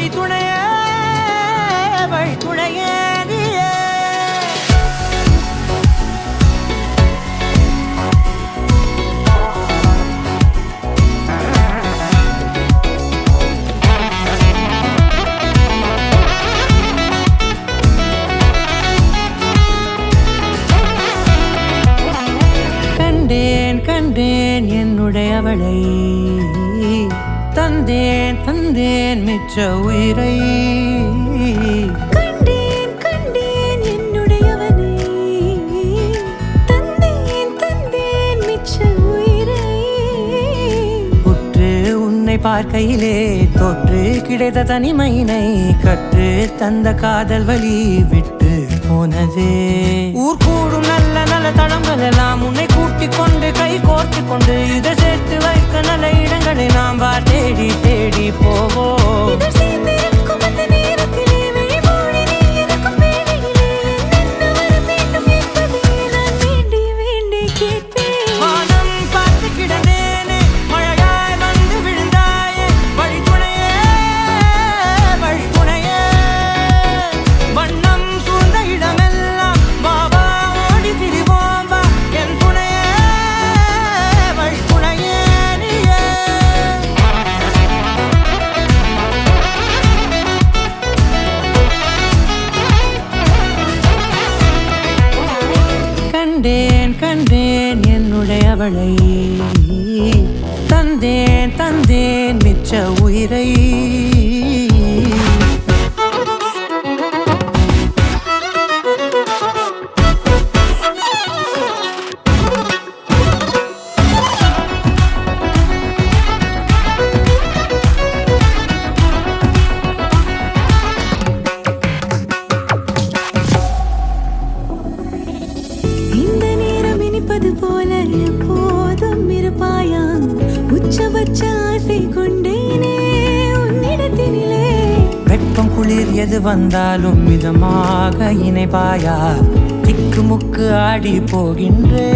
வழித்துணையே வழித்துணையே கண்டேன் கண்டேன் என்னுடையவளை தந்தேன் தந்தேன் மிச்ச உயிரை கண்டேன் கண்டேன் என்னுடையவனை தந்தேன் தந்தேன் மிச்ச உயிரை உற்று உன்னை பார்க்கையிலே தோற்று கிடைத்த தனிமையினை கற்று தந்த காதல் வழி விட்டு போனதே ஊர் கூடும் நல்ல நல்ல தடங்கள் எல்லாம் உன்னை கூட்டிக் கொண்டு கை கோர்த்து கொண்டு இதை சேர்த்து வைக்க நல்ல இடங்களை நாம் வா தேடி தேடி போவோம் இதழ் சேர்ந்திருக்கும் அந்த நேரத்திலே விழிமூடி நீ இருக்கும் வேளையிலே என்னென்ன வர வேண்டும் என்பதை நான் வேண்டி வேண்டி கேட்பேன் வானம் பார்த்து கிடந்தேனே மழையாய் வந்து விழுந்தாயே வழித்துணையே வழித்துணையே வண்ணம் சூழ்ந்த இடமெல்லாம் பாபா ஓடி திரிவோம் வா என் துணையே வழித்துணையே நீயே கண்டேன் கண்டேன் என்னுடையவளை தந்தேன் தந்தேன் மிச்ச உயிரை இந்த நேரம் இனிப்பது போல எப்போதும் இருப்பாயா உச்சபட்ச ஆசை கொண்டேனே உன்னிடத்தினிலே வெப்பம் குளிர் எது வந்தாலும் மிதமாக இணைப்பாயா திக்கு முக்கு ஆடி போகின்றே